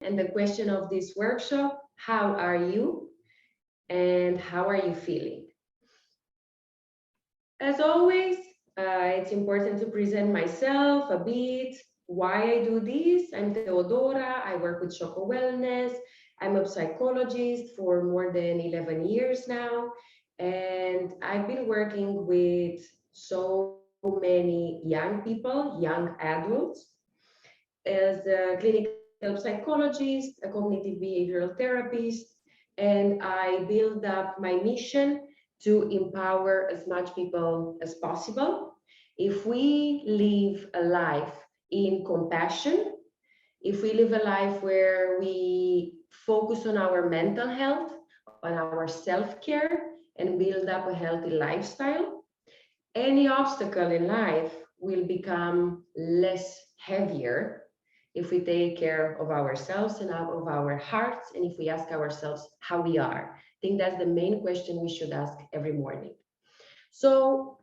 And the question of this workshop, how are you and how are you feeling? As always, it's important to present myself a bit, why I do this. I'm Teodora, I work with Shoco Wellness. I'm a psychologist for more than 11 years now, and I've been working with so many young people, young adults, as a clinical psychologist, a cognitive behavioral therapist, and I build up my mission to empower as much people as possible. If we live a life in compassion, if we live a life where we focus on our mental health, on our self-care, and build up a healthy lifestyle, any obstacle in life will become less heavier if we take care of ourselves and of our hearts, and if we ask ourselves how we are. I think that's the main question we should ask every morning. So,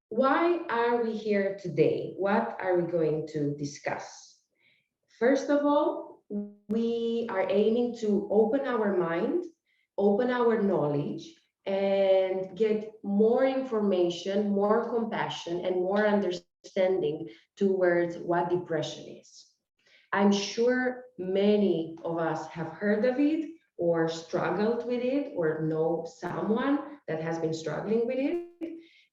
why are we here today? What are we going to discuss? First of all, we are aiming to open our mind, open our knowledge, and get more information, more compassion, and more understanding towards what depression is. I'm sure many of us have heard of it or struggled with it or know someone that has been struggling with it.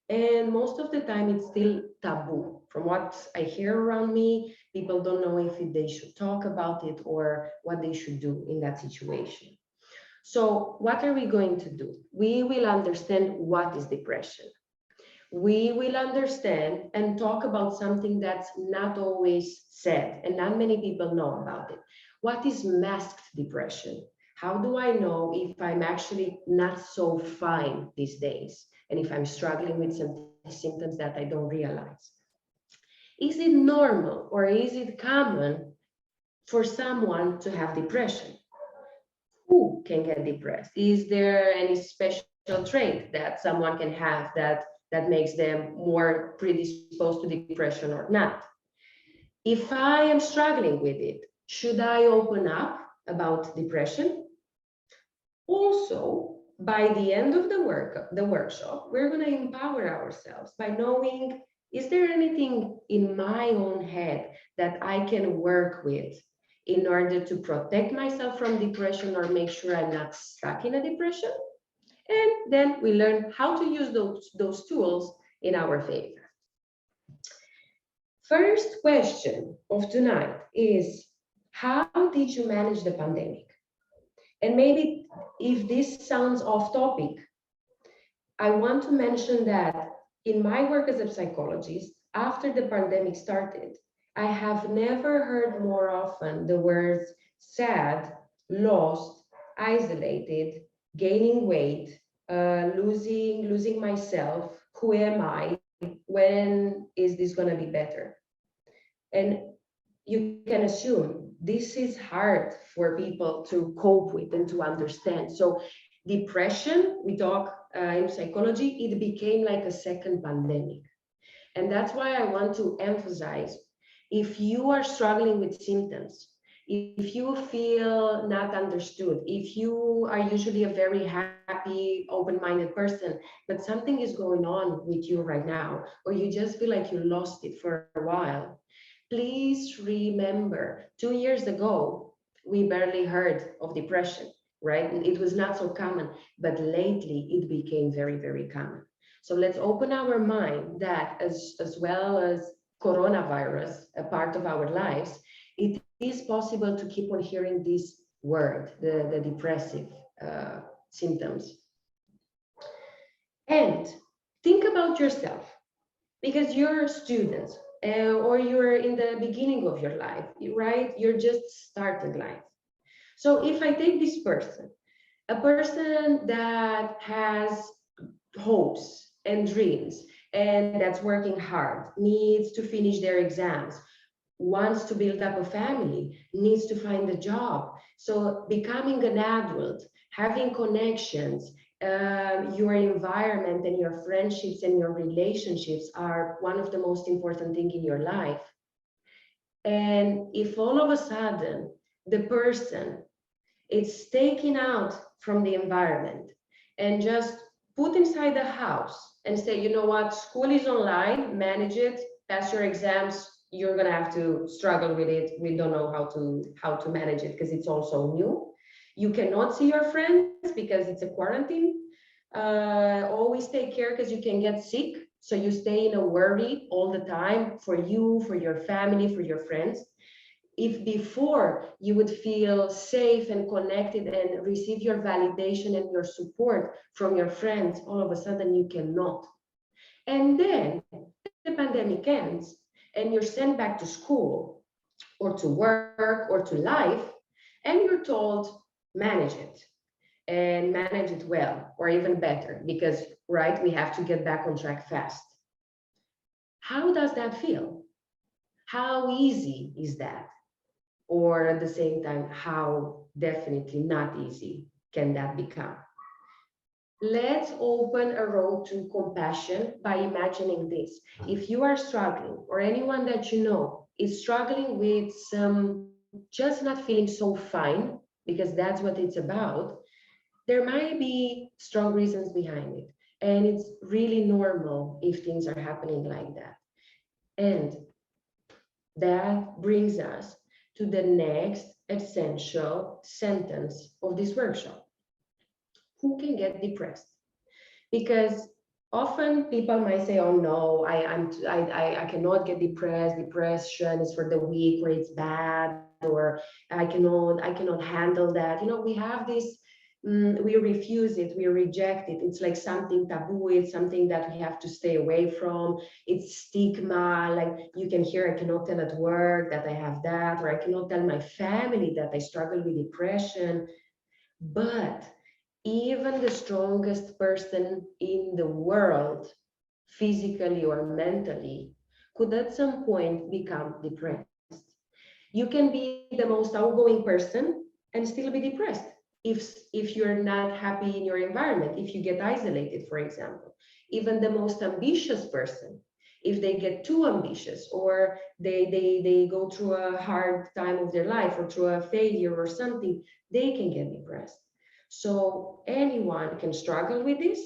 And most of the time, it's still taboo. From what I hear around me, people don't know if they should talk about it or what they should do in that situation. So, what are we going to do? We will understand what is depression. We will understand and talk about something that's not always said and not many people know about it. What is masked depression? How do I know if I'm actually not so fine these days and if I'm struggling with some symptoms that I don't realize? Is it normal or is it common for someone to have depression? Who can get depressed? Is there any special trait that someone can have that makes them more predisposed to depression or not? If I am struggling with it, should I open up about depression? Also, by the end of the workshop, we're going to empower ourselves by knowing, is there anything in my own head that I can work with in order to protect myself from depression or make sure I'm not stuck in a depression? And then we learn how to use those tools in our favor. First question of tonight is, how did you manage the pandemic? And maybe if this sounds off topic, I want to mention that in my work as a psychologist, after the pandemic started, I have never heard more often the words sad, lost, isolated, gaining weight, losing myself, who am I, when is this going to be better? And you can assume this is hard for people to cope with and to understand. So depression, we talk in psychology, it became like a second pandemic. And that's why I want to emphasize, if you are struggling with symptoms, if you feel not understood, if you are usually a very happy, open-minded person, but something is going on with you right now, or you just feel like you lost it for a while, please remember, 2 years ago, we barely heard of depression, right? It was not so common, but lately it became very, very common. So let's open our mind that as well as coronavirus, a part of our lives, it is possible to keep on hearing this word, the depressive symptoms. And think about yourself, because you're students or you're in the beginning of your life, right? You're just starting life. So if I take this person, a person that has hopes and dreams and that's working hard, needs to finish their exams, wants to build up a family, needs to find a job. So becoming an adult, having connections, your environment and your friendships and your relationships are one of the most important things in your life. And if all of a sudden the person, it's taken out from the environment and just put inside the house and say, you know what, school is online, manage it, pass your exams. You're gonna have to struggle with it. We don't know how to manage it because it's also new. You cannot see your friends because it's a quarantine. Always take care because you can get sick. So you stay in a worry all the time for you, for your family, for your friends. If before you would feel safe and connected and receive your validation and your support from your friends, all of a sudden you cannot. And then the pandemic ends and you're sent back to school or to work or to life, and you're told, manage it and manage it well, or even better, because, right, we have to get back on track fast. How does that feel? How easy is that? Or at the same time, how definitely not easy can that become? Let's open a road to compassion by imagining this. If you are struggling, or anyone that you know is struggling with some just not feeling so fine, because that's what it's about, there might be strong reasons behind it. And it's really normal if things are happening like that. And that brings us to the next essential sentence of this workshop. Who can get depressed? Because often people might say, oh no, I cannot get depressed. Depression is for the weak, or it's bad, or I cannot handle that. We have this, we refuse it, we reject it. It's like something taboo, it's something that we have to stay away from. It's stigma, like you can hear, I cannot tell at work that I have that, or I cannot tell my family that I struggle with depression. But even the strongest person in the world, physically or mentally, could at some point become depressed. You can be the most outgoing person and still be depressed if you're not happy in your environment, if you get isolated, for example. Even the most ambitious person, if they get too ambitious, or they go through a hard time of their life, or through a failure or something, they can get depressed. So anyone can struggle with this.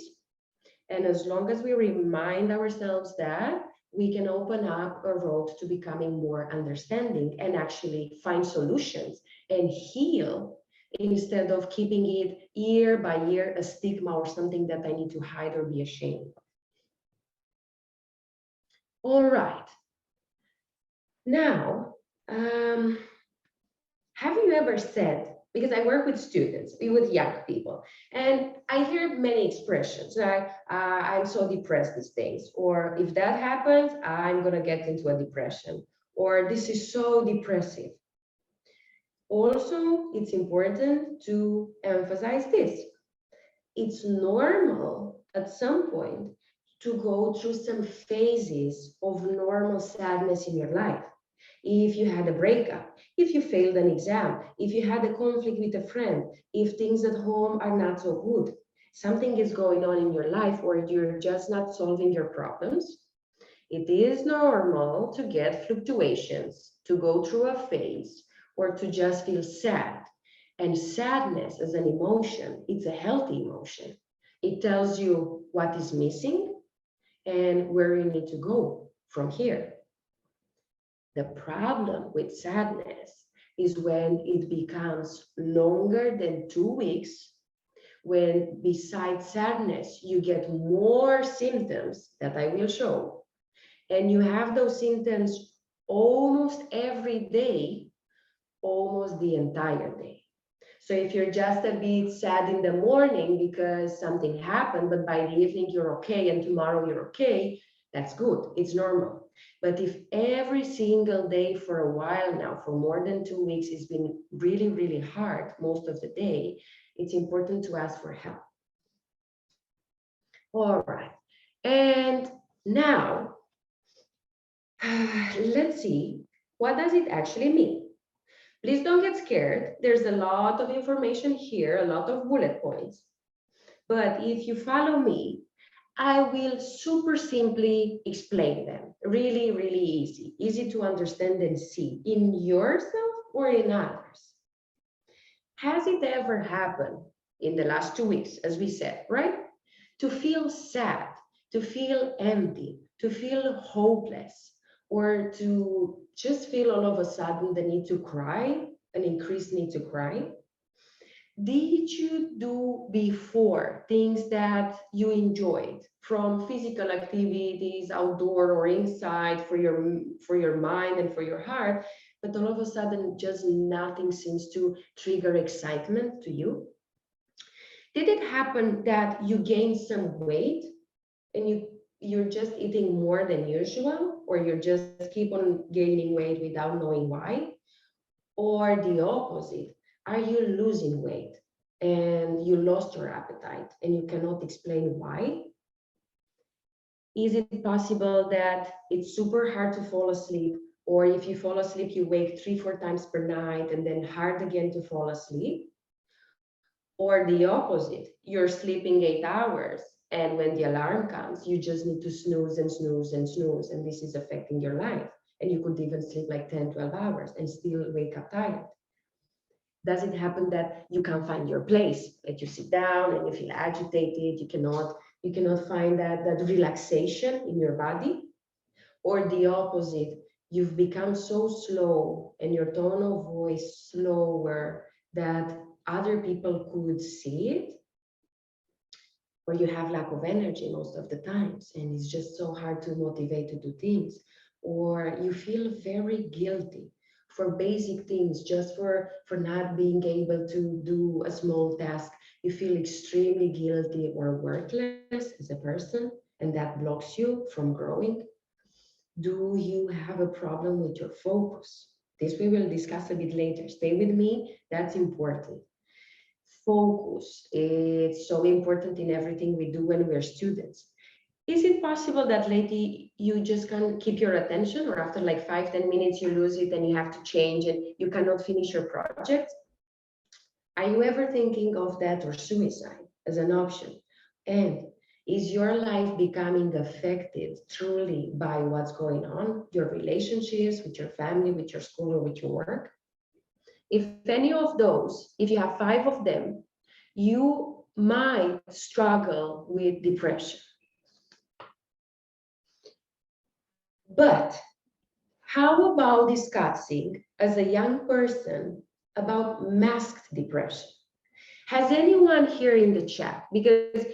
And as long as we remind ourselves that, we can open up a road to becoming more understanding and actually find solutions and heal, instead of keeping it year by year a stigma or something that I need to hide or be ashamed of. All right. Now, have you ever said, because I work with students, with young people, and I hear many expressions like, I'm so depressed these days, or if that happens, I'm going to get into a depression, or this is so depressive. Also, it's important to emphasize this. It's normal at some point to go through some phases of normal sadness in your life. If you had a breakup, if you failed an exam, if you had a conflict with a friend, if things at home are not so good, something is going on in your life, or you're just not solving your problems, it is normal to get fluctuations, to go through a phase, or to just feel sad. And sadness as an emotion, it's a healthy emotion. It tells you what is missing and where you need to go from here. The problem with sadness is when it becomes longer than 2 weeks, when besides sadness, you get more symptoms that I will show, and you have those symptoms almost every day, almost the entire day. So if you're just a bit sad in the morning because something happened, but by the evening you're okay and tomorrow you're okay, that's good, it's normal. But if every single day for a while now, for more than 2 weeks, it's been really, really hard most of the day, it's important to ask for help. All right, and now let's see, what does it actually mean? Please don't get scared. There's a lot of information here, a lot of bullet points. But if you follow me, I will super simply explain them. Really, really easy. Easy to understand and see in yourself or in others. Has it ever happened in the last 2 weeks, as we said, right? To feel sad, to feel empty, to feel hopeless, or to just feel all of a sudden the need to cry, an increased need to cry? Did you do before things that you enjoyed, from physical activities, outdoor or inside, for your mind and for your heart, but all of a sudden just nothing seems to trigger excitement to you? Did it happen that you gained some weight and you're just eating more than usual, or you just keep on gaining weight without knowing why? Or the opposite, are you losing weight and you lost your appetite and you cannot explain why? Is it possible that it's super hard to fall asleep, or if you fall asleep you wake 3 4 times per night and then hard again to fall asleep? Or the opposite, you're sleeping 8 hours and when the alarm comes, you just need to snooze and snooze and snooze, and this is affecting your life. And you could even sleep like 10 12 hours and still wake up tired. Does it happen that you can't find your place, that you sit down and you feel agitated, you cannot find that relaxation in your body? Or the opposite, you've become so slow and your tone of voice slower that other people could see it, or you have lack of energy most of the times and it's just so hard to motivate to do things, or you feel very guilty for basic things, just for not being able to do a small task. You feel extremely guilty or worthless as a person, and that blocks you from growing. Do you have a problem with your focus? This we will discuss a bit later. Stay with me, that's important. Focus, it's so important in everything we do when we're students. Is it possible that lately you just can't keep your attention, or after like 5 10 minutes you lose it and you have to change and you cannot finish your project? Are you ever thinking of that, or suicide as an option? And is your life becoming affected truly by what's going on, your relationships with your family, with your school, or with your work? If any of those, if you have 5 of them, you might struggle with depression. But how about discussing as a young person about masked depression? Has anyone here in the chat? Because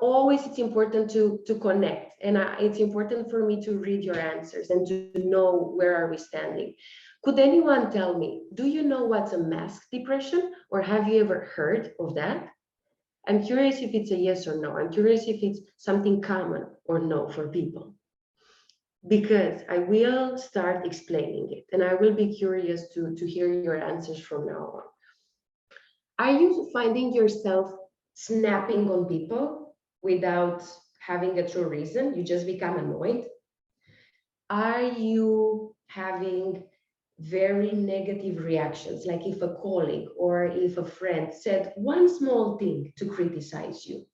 always it's important to connect, and it's important for me to read your answers and to know where are we standing. Could anyone tell me, do you know what's a masked depression, or have you ever heard of that? I'm curious if it's a yes or no. I'm curious if it's something common or no for people, because I will start explaining it and I will be curious to hear your answers from now on. Are you finding yourself snapping on people without having a true reason? You just become annoyed? Are you having very negative reactions, like if a colleague or if a friend said one small thing to criticize you?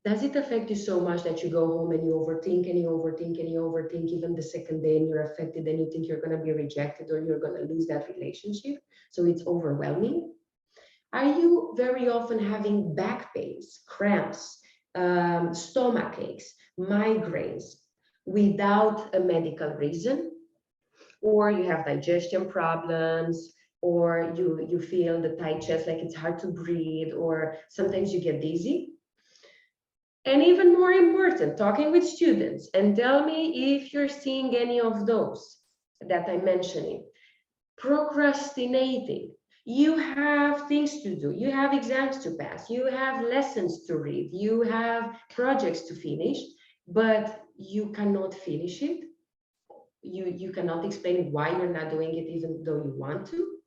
Does it affect you so much that you go home and you overthink and you overthink and you overthink even the second day, and you're affected and you think you're going to be rejected or you're going to lose that relationship? So it's overwhelming. Are you very often having back pains, cramps, stomach aches, migraines without a medical reason? Or you have digestion problems, or you feel the tight chest, like it's hard to breathe, or sometimes you get dizzy? And even more important, talking with students, and tell me if you're seeing any of those that I'm mentioning. Procrastinating. You have things to do, you have exams to pass, you have lessons to read, you have projects to finish, but you cannot finish it. You cannot explain why you're not doing it even though you want to.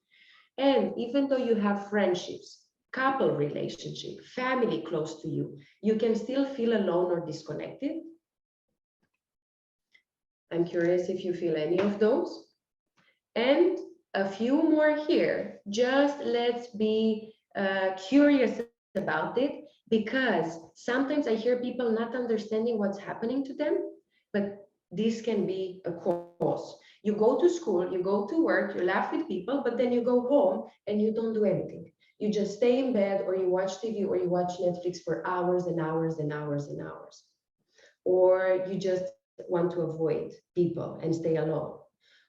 And even though you have friendships, couple relationship, family close to you, you can still feel alone or disconnected. I'm curious if you feel any of those. And a few more here. Just let's be curious about it, because sometimes I hear people not understanding what's happening to them, but this can be a cause. You go to school, you go to work, you laugh with people, but then you go home and you don't do anything. You just stay in bed, or you watch TV, or you watch Netflix for hours and hours and hours and hours. Or you just want to avoid people and stay alone.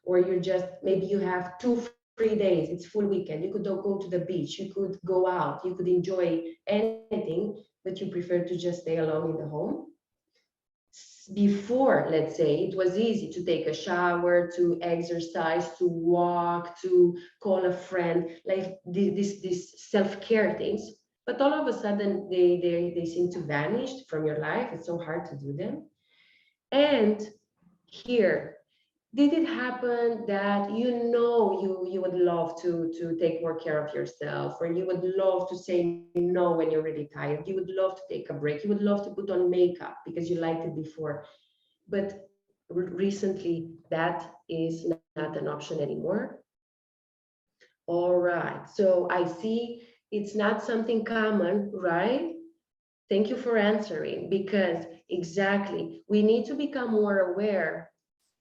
Or you're just, maybe you have 2 free days, it's full weekend. You could go to the beach, you could go out, you could enjoy anything, but you prefer to just stay alone in the home. Before, let's say, it was easy to take a shower, to exercise, to walk, to call a friend, like this self-care things. But all of a sudden, they seem to vanish from your life. It's so hard to do them. And here, did it happen that you would love to take more care of yourself, or you would love to say no when you're really tired, you would love to take a break, you would love to put on makeup because you liked it before, but recently that is not an option anymore? All right, so I see it's not something common, right? Thank you for answering, because exactly, we need to become more aware.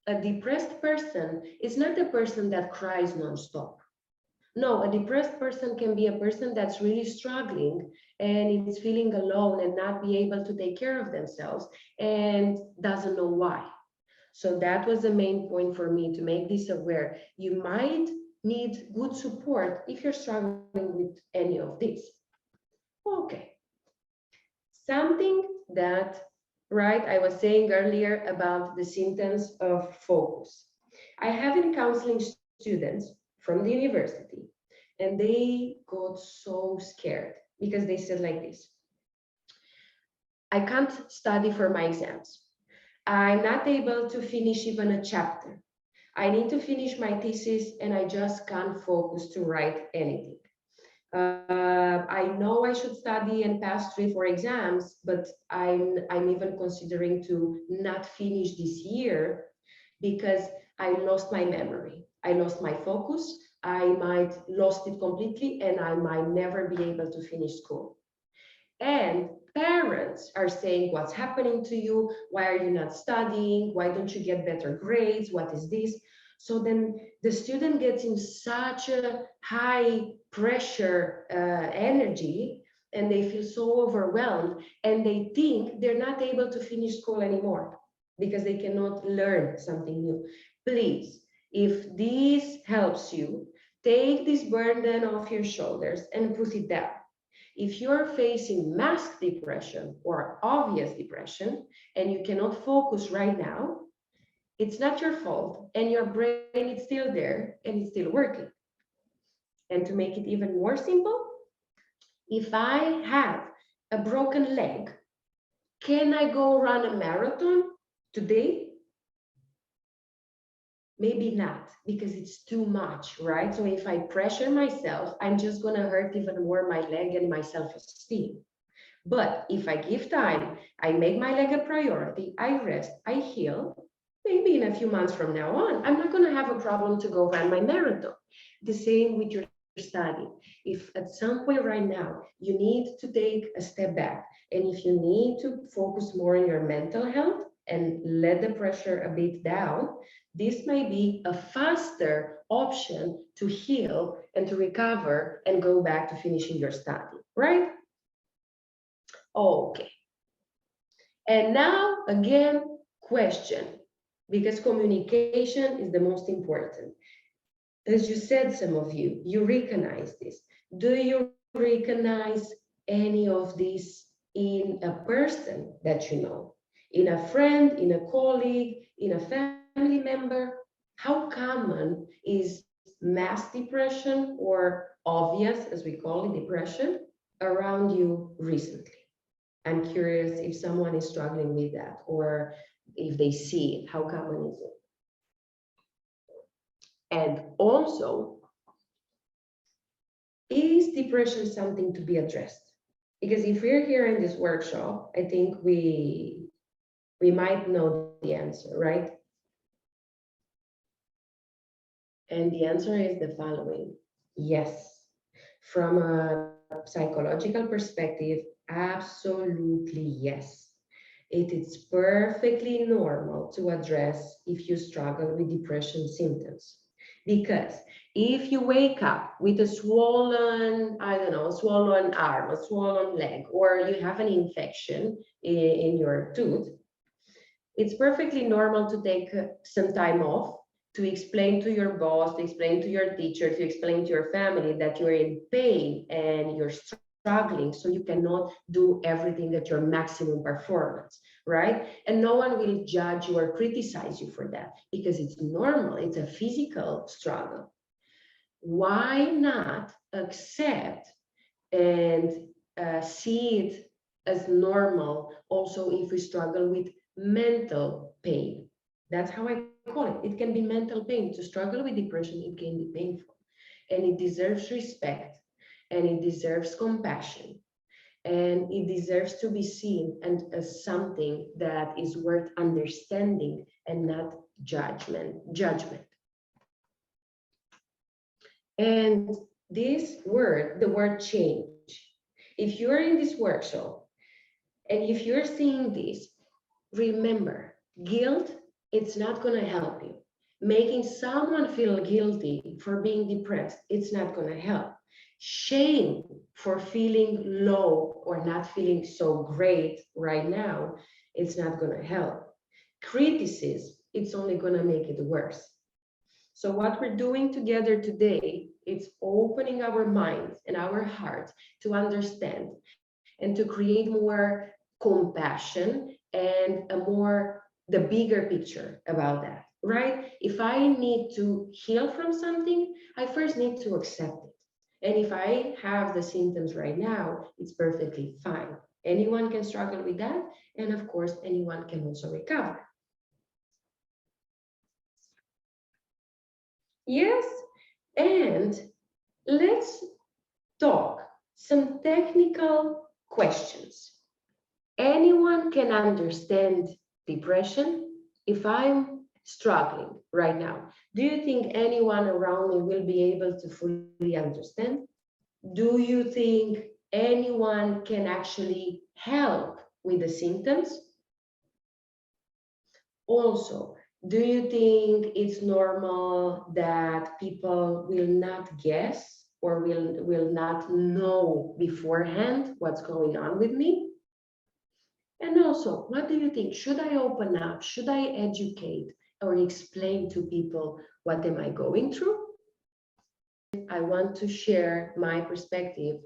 A depressed person is not a person that cries nonstop. No, a depressed person can be a person that's really struggling and is feeling alone and not be able to take care of themselves and doesn't know why. So that was the main point for me, to make this aware. You might need good support if you're struggling with any of this. Okay. Something that, right, I was saying earlier about the symptoms of focus. I have in counseling students from the university, and they got so scared because they said like this: I can't study for my exams. I'm not able to finish even a chapter. I need to finish my thesis and I just can't focus to write anything. I know I should study and pass 3 4 exams, but I'm even considering to not finish this year because I lost my memory. I lost my focus. I might lost it completely, and I might never be able to finish school. And parents are saying, what's happening to you? Why are you not studying? Why don't you get better grades? What is this? So then the student gets in such a high pressure energy, and they feel so overwhelmed, and they think they're not able to finish school anymore because they cannot learn something new. Please, if this helps you, take this burden off your shoulders and put it down. If you're facing mask depression or obvious depression and you cannot focus right now, it's not your fault, and your brain is still there and it's still working. And to make it even more simple, if I have a broken leg, can I go run a marathon today? Maybe not, because it's too much, right? So if I pressure myself, I'm just going to hurt even more my leg and my self-esteem. But if I give time, I make my leg a priority, I rest, I heal, maybe in a few months from now on, I'm not going to have a problem to go run my marathon. The same with your study. If at some point right now you need to take a step back, and if you need to focus more on your mental health and let the pressure a bit down, this may be a faster option to heal and to recover and go back to finishing your study, right? Okay. And now, again, question, because communication is the most important. As you said, some of you recognize this. Do you recognize any of this in a person that you know, in a friend, in a colleague, in a family member? How common is mass depression, or obvious, as we call it, depression, around you recently? I'm curious if someone is struggling with that, or if they see it, how common is it? And also, is depression something to be addressed? Because if we're here in this workshop, I think we might know the answer, right? And the answer is the following: yes. From a psychological perspective, absolutely yes. It is perfectly normal to address if you struggle with depression symptoms. Because if you wake up with a swollen, I don't know, swollen arm, a swollen leg, or you have an infection in your tooth, it's perfectly normal to take some time off to explain to your boss, to explain to your teacher, to explain to your family that you're in pain and you're struggling, so you cannot do everything at your maximum performance, right? And no one will judge you or criticize you for that because it's normal, it's a physical struggle. Why not accept and see it as normal also if we struggle with mental pain? That's how I call it. It can be mental pain. To struggle with depression, it can be painful. And it deserves respect, and it deserves compassion, and it deserves to be seen and as something that is worth understanding and not judgment. And this word, the word change, if you're in this workshop and if you're seeing this, remember, guilt, it's not going to help you. Making someone feel guilty for being depressed, it's not going to help. Shame for feeling low or not feeling so great right now, it's not going to help. Criticism, it's only going to make it worse. So what we're doing together today, it's opening our minds and our hearts to understand and to create more compassion and a more the bigger picture about that, right? If I need to heal from something, I first need to accept it. And if I have the symptoms right now, it's perfectly fine. Anyone can struggle with that, and of course, anyone can also recover. Yes, and let's talk some technical questions. Anyone can understand depression. If I'm struggling right now, do you think anyone around me will be able to fully understand? Do you think anyone can actually help with the symptoms? Also, do you think it's normal that people will not guess or will not know beforehand what's going on with me? And also, what do you think? Should I open up? Should I educate or explain to people what am I going through? I want to share my perspective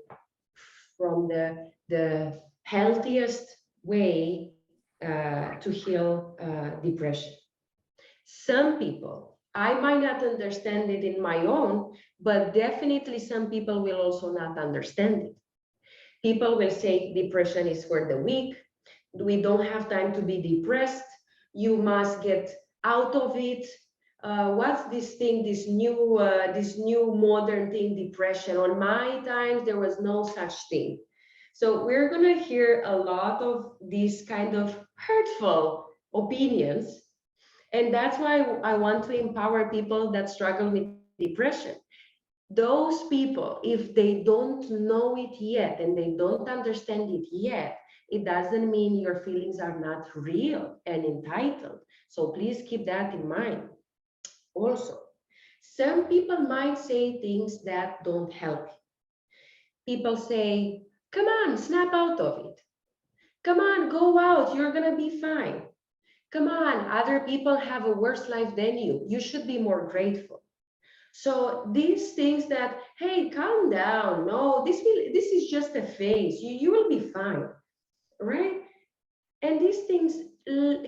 from the healthiest way to heal depression. Some people, I might not understand it in my own, but definitely some people will also not understand it. People will say depression is for the weak. We don't have time to be depressed. You must get out of it. What's this thing, this new modern thing, depression? On my time, there was no such thing. So we're gonna hear a lot of these kind of hurtful opinions, and that's why I want to empower people that struggle with depression. Those people, if they don't know it yet and they don't understand it yet, it doesn't mean your feelings are not real and entitled. So please keep that in mind. Also, some people might say things that don't help you. People say, come on, snap out of it. Come on, go out, you're gonna be fine. Come on, other people have a worse life than you. You should be more grateful. So these things that, hey, calm down. No, this is just a phase. You will be fine, right? And these things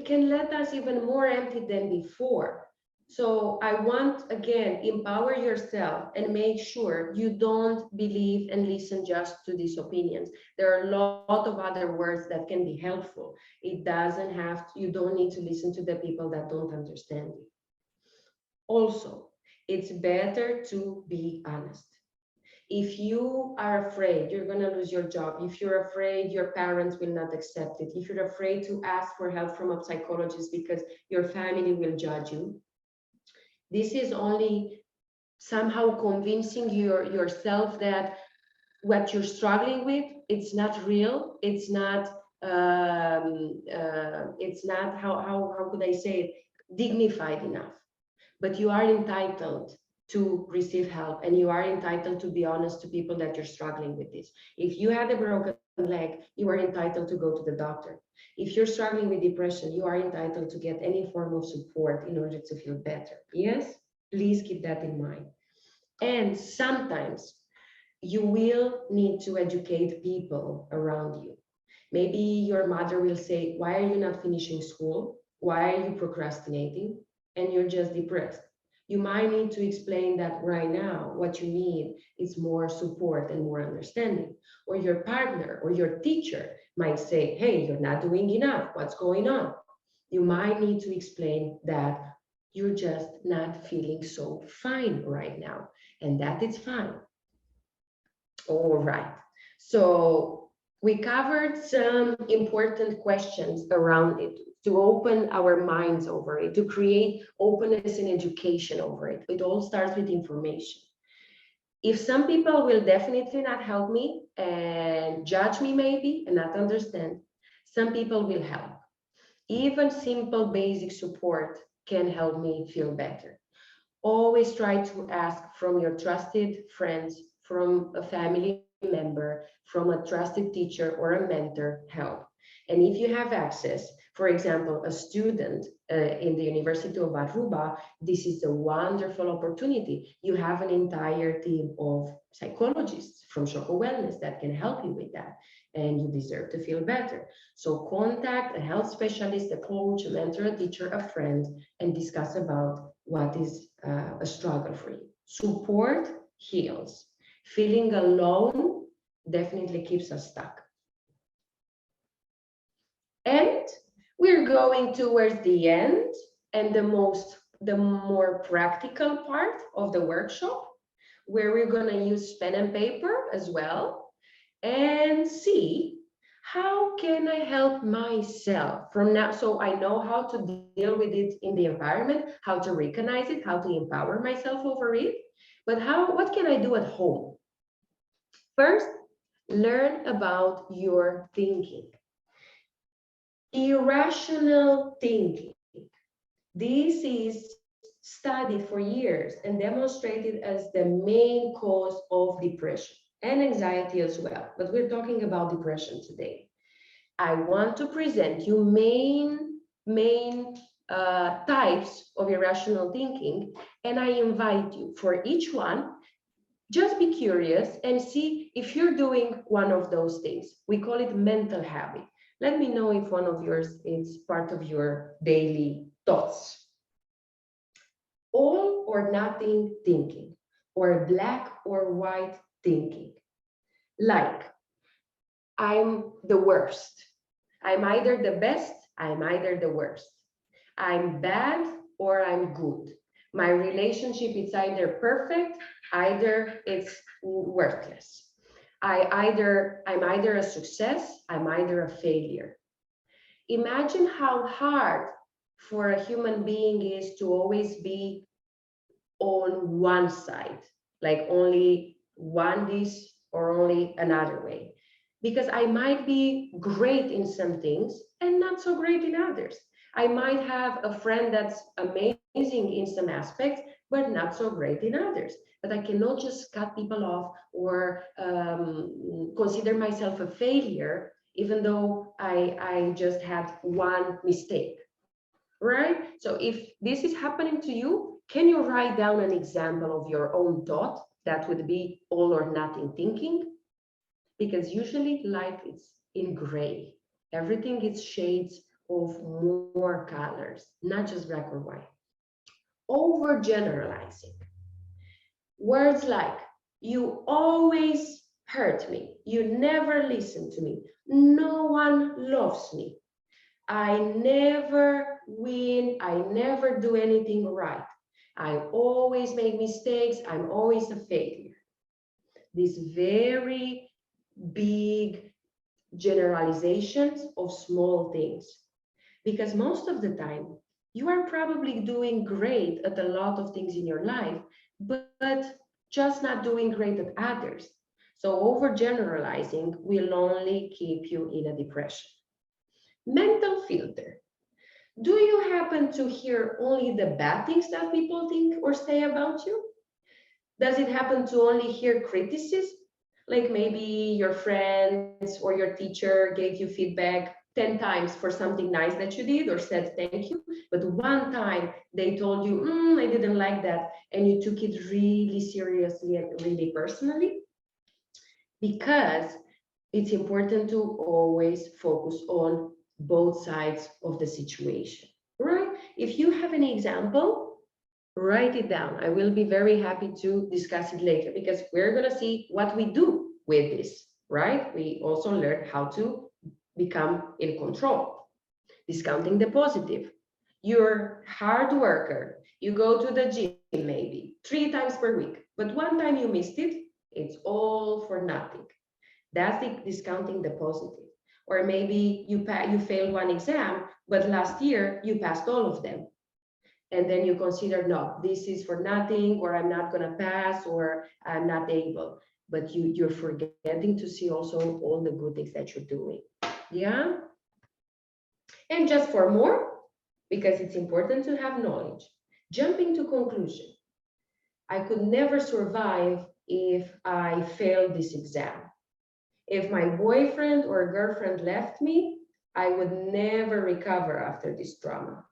can let us even more empty than before. So I want, again, empower yourself and make sure you don't believe and listen just to these opinions. There are a lot of other words that can be helpful. It doesn't have to, you don't need to listen to the people that don't understand you. Also, it's better to be honest. If you are afraid you're going to lose your job, if you're afraid your parents will not accept it, if you're afraid to ask for help from a psychologist because your family will judge you, this is only somehow convincing yourself that what you're struggling with, it's not real, it's not it's not, how could I say it, dignified enough. But you are entitled to receive help, and you are entitled to be honest to people that you're struggling with this. If you had a broken leg, you are entitled to go to the doctor. If you're struggling with depression, you are entitled to get any form of support in order to feel better. Yes, please keep that in mind. And sometimes you will need to educate people around you. Maybe your mother will say, why are you not finishing school? Why are you procrastinating? And you're just depressed. You might need to explain that right now what you need is more support and more understanding. Or your partner or your teacher might say, hey, you're not doing enough. What's going on? You might need to explain that you're just not feeling so fine right now, and that is fine. All right. So we covered some important questions around it to open our minds over it, to create openness and education over it. It all starts with information. If some people will definitely not help me and judge me maybe and not understand, some people will help. Even simple basic support can help me feel better. Always try to ask from your trusted friends, from a family member, from a trusted teacher or a mentor help. And if you have access, for example, a student in the University of Aruba, this is a wonderful opportunity. You have an entire team of psychologists from Shoco Wellness that can help you with that, and you deserve to feel better. So contact a health specialist, a coach, a mentor, a teacher, a friend, and discuss about what is a struggle for you. Support heals. Feeling alone definitely keeps us stuck. And we're going towards the end and the more practical part of the workshop, where we're going to use pen and paper as well and see how can I help myself from now, so I know how to deal with it in the environment, how to recognize it, how to empower myself over it, but what can I do at home? First, learn about your thinking. Irrational thinking. This is studied for years and demonstrated as the main cause of depression and anxiety as well. But we're talking about depression today. I want to present you main types of irrational thinking, and I invite you for each one, just be curious and see if you're doing one of those things. We call it mental habit. Let me know if one of yours is part of your daily thoughts. All or nothing thinking, or black or white thinking. Like, I'm the worst. I'm either the best, I'm either the worst. I'm bad or I'm good. My relationship is either perfect, either it's worthless. I'm either a success, I'm either a failure. Imagine how hard for a human being is to always be on one side, like only one this or only another way. Because I might be great in some things and not so great in others. I might have a friend that's amazing in some aspects, but not so great in others. But I cannot just cut people off or consider myself a failure, even though I just had one mistake, right? So if this is happening to you, can you write down an example of your own thought that would be all or nothing thinking? Because usually life is in gray. Everything is shades of more colors, not just black or white. Overgeneralizing. Words like, you always hurt me, you never listen to me, no one loves me, I never win, I never do anything right, I always make mistakes, I'm always a failure. These very big generalizations of small things. Because most of the time, you are probably doing great at a lot of things in your life, but just not doing great at others. So overgeneralizing will only keep you in a depression. Mental filter. Do you happen to hear only the bad things that people think or say about you? Does it happen to only hear criticism? Like maybe your friends or your teacher gave you feedback 10 times for something nice that you did or said thank you, but one time they told you, I didn't like that, and you took it really seriously and really personally? Because it's important to always focus on both sides of the situation, right? If you have an example, write it down. I will be very happy to discuss it later because we're going to see what we do with this, right? We also learn how to become in control. Discounting the positive. You're a hard worker. You go to the gym maybe 3 times per week, but one time you missed it, it's all for nothing. That's the discounting the positive. Or maybe you failed one exam, but last year you passed all of them. And then you consider, no, this is for nothing, or I'm not going to pass, or I'm not able. But you're forgetting to see also all the good things that you're doing. Yeah. And just for more, because it's important to have knowledge, jumping to conclusion. I could never survive if I failed this exam. If my boyfriend or girlfriend left me, I would never recover after this trauma.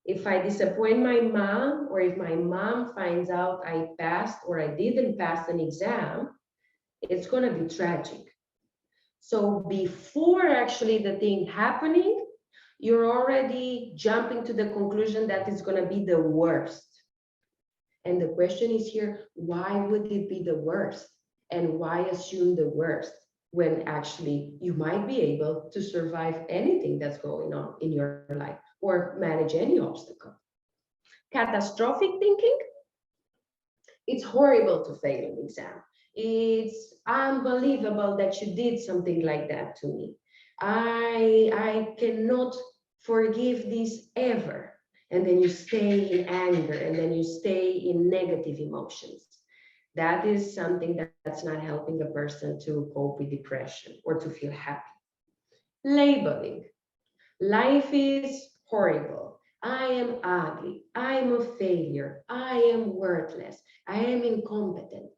If I disappoint my mom, or if my mom finds out I passed or I didn't pass an exam, it's going to be tragic. So before actually the thing happening, you're already jumping to the conclusion that it's going to be the worst. And the question is here, why would it be the worst? And why assume the worst when actually you might be able to survive anything that's going on in your life or manage any obstacle? Catastrophic thinking, it's horrible to fail an exam. It's unbelievable that you did something like that to me. I cannot forgive this ever. And then you stay in anger, and then you stay in negative emotions. That is something that's not helping a person to cope with depression or to feel happy. Labeling. Life is horrible. I am ugly. I am a failure. I am worthless. I am incompetent.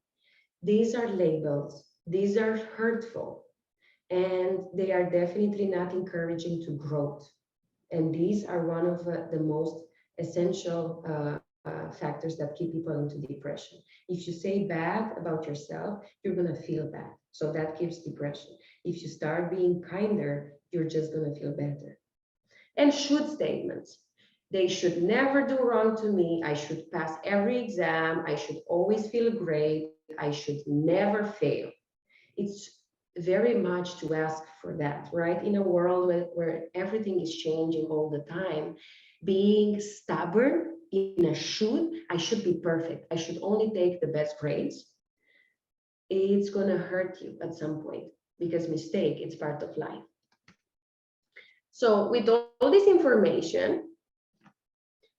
These are labels. These are hurtful. And they are definitely not encouraging to growth. And these are one of the most essential factors that keep people into depression. If you say bad about yourself, you're going to feel bad. So that gives depression. If you start being kinder, you're just going to feel better. And should statements. They should never do wrong to me. I should pass every exam. I should always feel great. I should never fail. It's very much to ask for that, right? In a world where everything is changing all the time, being stubborn in a should, I should be perfect. I should only take the best grades. It's going to hurt you at some point because mistake, it's part of life. So with all this information,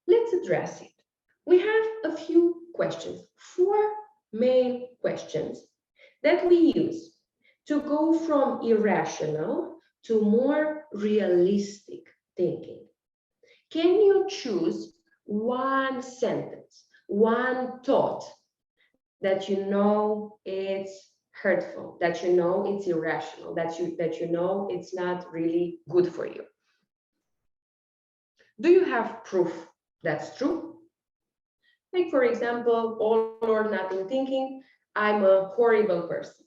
let's address it. We have a few questions, 4 main questions that we use to go from irrational to more realistic thinking. Can you choose one sentence, one thought that you know it's hurtful, that you know it's irrational, that you know it's not really good for you? Do you have proof that's true? Like, for example, all or nothing thinking, I'm a horrible person.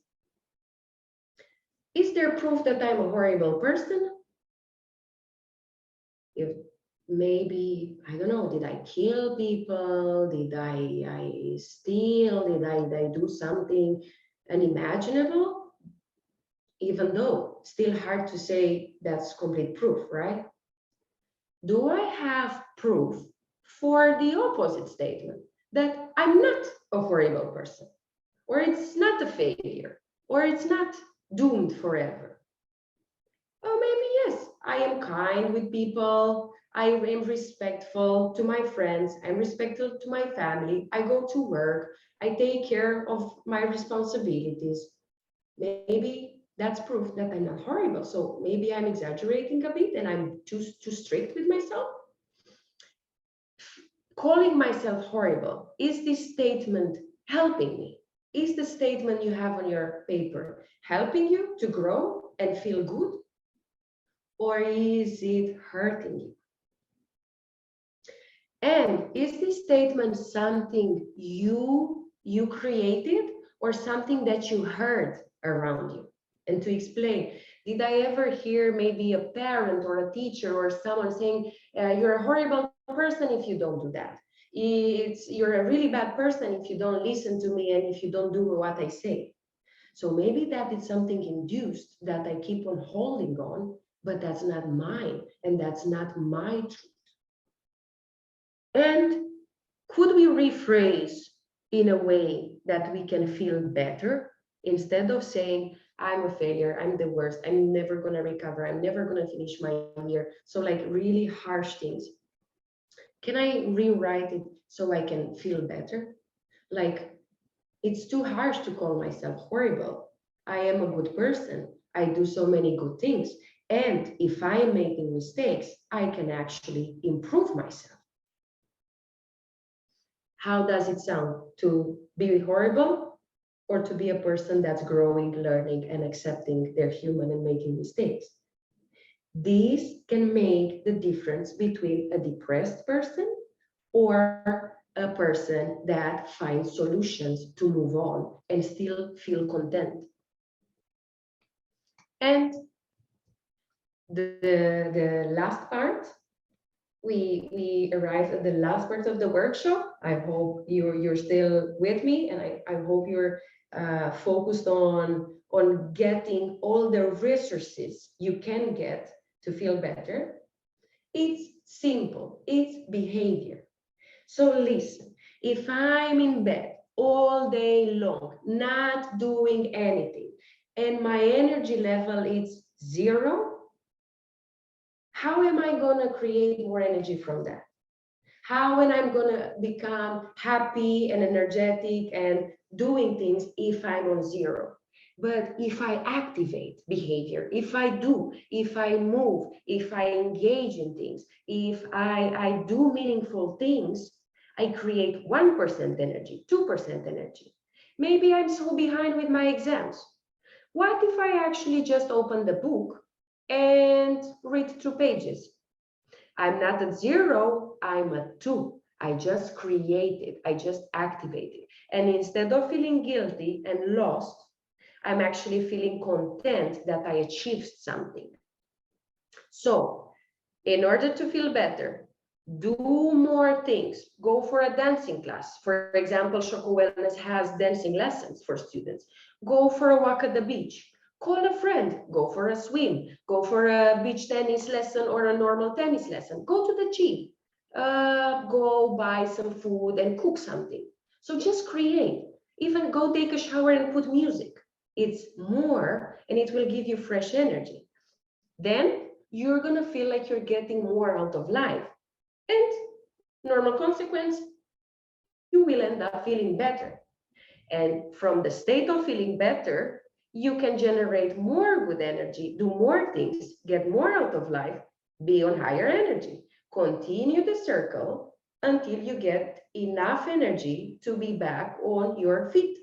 Is there proof that I'm a horrible person? If maybe, I don't know, did I kill people? Did I steal? Did I do something unimaginable? Even though, still hard to say that's complete proof, right? Do I have proof for the opposite statement, that I'm not a horrible person, or it's not a failure, or it's not doomed forever? Oh, maybe yes, I am kind with people, I am respectful to my friends, I'm respectful to my family, I go to work, I take care of my responsibilities. Maybe That's proof that I'm not horrible. So maybe I'm exaggerating a bit and I'm too strict with myself. Calling myself horrible, is this statement helping me? Is the statement you have on your paper helping you to grow and feel good? Or is it hurting you? And is this statement something you created or something that you heard around you? And to explain, did I ever hear maybe a parent or a teacher or someone saying, you're a horrible person if you don't do that? You're a really bad person if you don't listen to me and if you don't do what I say. So maybe that is something induced that I keep on holding on, but that's not mine and that's not my truth. And could we rephrase in a way that we can feel better instead of saying, I'm a failure, I'm the worst, I'm never going to recover, I'm never going to finish my year. So, like really harsh things. Can I rewrite it so I can feel better? Like, it's too harsh to call myself horrible. I am a good person. I do so many good things. And if I'm making mistakes, I can actually improve myself. How does it sound to be horrible or to be a person that's growing, learning, and accepting they're human and making mistakes? These can make the difference between a depressed person or a person that finds solutions to move on and still feel content. And the last part, we arrived at the last part of the workshop. I hope you're still with me, and I hope you're focused on getting all the resources you can get to feel better. It's simple, it's behavior. So listen, if I'm in bed all day long, not doing anything, and my energy level is 0, how am I going to create more energy from that? How am I going to become happy and energetic and doing things if I'm on 0? But if I activate behavior, if I do, if I move, if I engage in things, if I do meaningful things, I create 1% energy, 2% energy. Maybe I'm so behind with my exams. What if I actually just open the book and read 2 pages? I'm not at 0, I'm at 2. I just created, I just activated. And instead of feeling guilty and lost, I'm actually feeling content that I achieved something. So, in order to feel better, do more things. Go for a dancing class. For example, Shoco Wellness has dancing lessons for students. Go for a walk at the beach. Call a friend, go for a swim, go for a beach tennis lesson or a normal tennis lesson. Go to the gym, go buy some food and cook something. So just create. Even go take a shower and put music. It's more and it will give you fresh energy. Then you're going to feel like you're getting more out of life. And normal consequence, you will end up feeling better. And from the state of feeling better, you can generate more good energy, do more things, get more out of life, be on higher energy. Continue the circle until you get enough energy to be back on your feet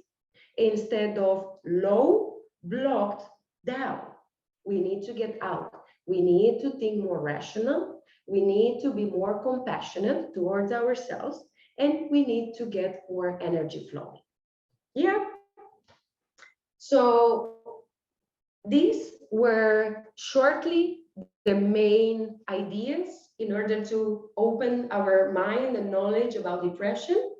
instead of low, blocked, down. We need to get out. We need to think more rational. We need to be more compassionate towards ourselves, and we need to get more energy flowing. Yeah. So these were shortly the main ideas in order to open our mind and knowledge about depression.